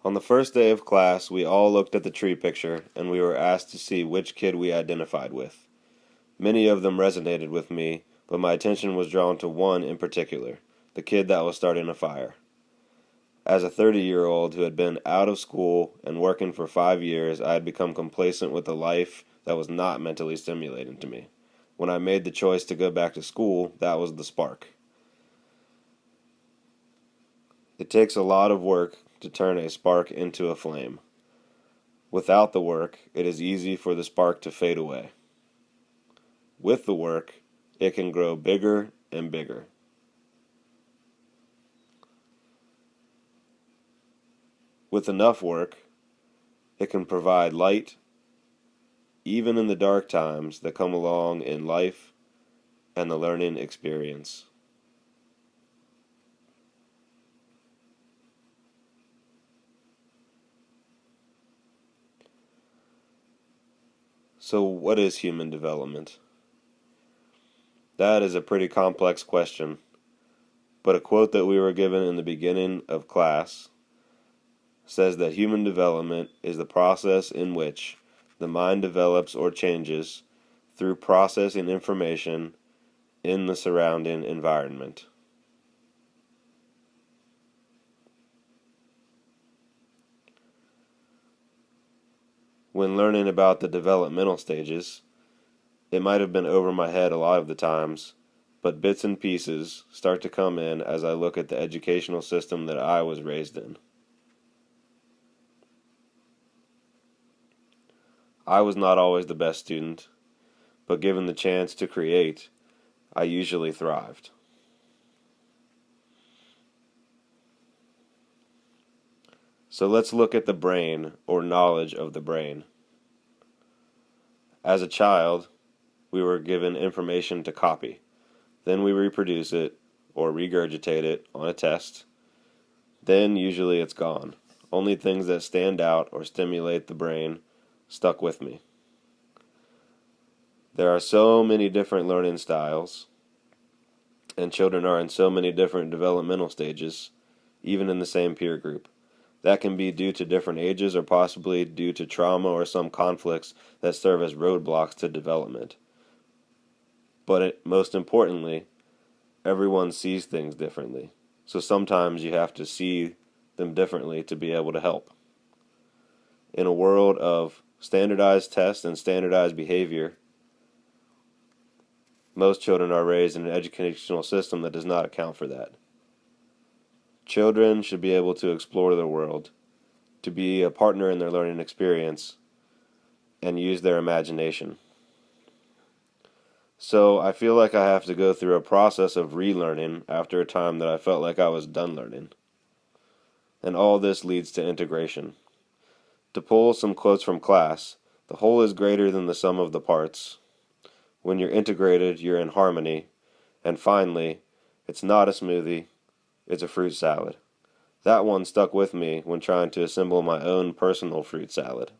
On the first day of class, we all looked at the tree picture, and we were asked to see which kid we identified with. Many of them resonated with me, but my attention was drawn to one in particular, the kid that was starting a fire. As a 30-year-old who had been out of school and working for 5 years, I had become complacent with a life that was not mentally stimulating to me. When I made the choice to go back to school, that was the spark. It takes a lot of work to turn a spark into a flame. Without the work, it is easy for the spark to fade away. With the work, it can grow bigger and bigger. With enough work, it can provide light, even in the dark times that come along in life and the learning experience. So, what is human development? That is a pretty complex question, but a quote that we were given in the beginning of class says that human development is the process in which the mind develops or changes through processing information in the surrounding environment. When learning about the developmental stages, it might have been over my head a lot of the times, but bits and pieces start to come in as I look at the educational system that I was raised in. I was not always the best student, but given the chance to create, I usually thrived. So let's look at the brain, or knowledge of the brain. As a child, we were given information to copy. Then we reproduce it, or regurgitate it, on a test. Then usually it's gone. Only things that stand out or stimulate the brain stuck with me. There are so many different learning styles, and children are in so many different developmental stages, even in the same peer group. That can be due to different ages or possibly due to trauma or some conflicts that serve as roadblocks to development. But most importantly, everyone sees things differently. So sometimes you have to see them differently to be able to help. In a world of standardized tests and standardized behavior, most children are raised in an educational system that does not account for that. Children should be able to explore the world, to be a partner in their learning experience, and use their imagination. So I feel like I have to go through a process of relearning after a time that I felt like I was done learning. And all this leads to integration. To pull some quotes from class, the whole is greater than the sum of the parts. When you're integrated, you're in harmony. And finally, it's not a smoothie, it's a fruit salad. That one stuck with me when trying to assemble my own personal fruit salad.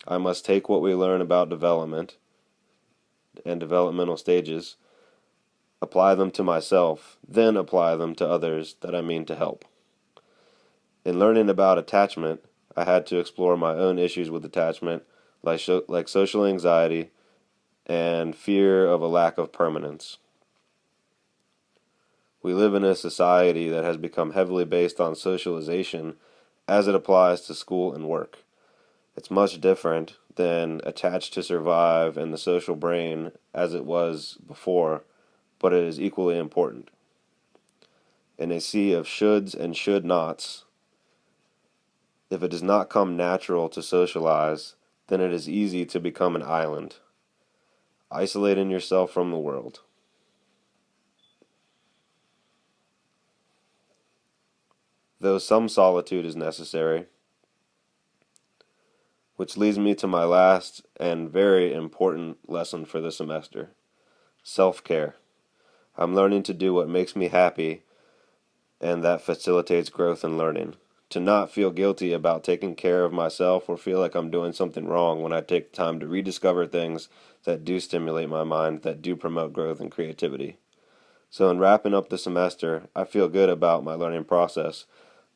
I must take what we learn about development and developmental stages, apply them to myself, then apply them to others that I mean to help. In learning about attachment, I had to explore my own issues with attachment, like social anxiety and fear of a lack of permanence. We live in a society that has become heavily based on socialization as it applies to school and work. It's much different than attached to survive and the social brain as it was before, but it is equally important. In a sea of shoulds and should nots, if it does not come natural to socialize, then it is easy to become an island, isolating yourself from the world. Though some solitude is necessary, which leads me to my last and very important lesson for the semester: self-care. I'm learning to do what makes me happy, and that facilitates growth and learning. To not feel guilty about taking care of myself or feel like I'm doing something wrong when I take the time to rediscover things that do stimulate my mind, that do promote growth and creativity. So in wrapping up the semester, I feel good about my learning process.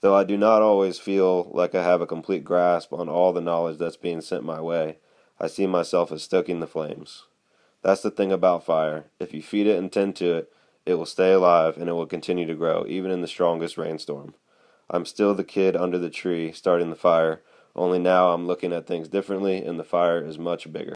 Though I do not always feel like I have a complete grasp on all the knowledge that's being sent my way, I see myself as stoking the flames. That's the thing about fire. If you feed it and tend to it, it will stay alive and it will continue to grow, even in the strongest rainstorm. I'm still the kid under the tree starting the fire, only now I'm looking at things differently and the fire is much bigger.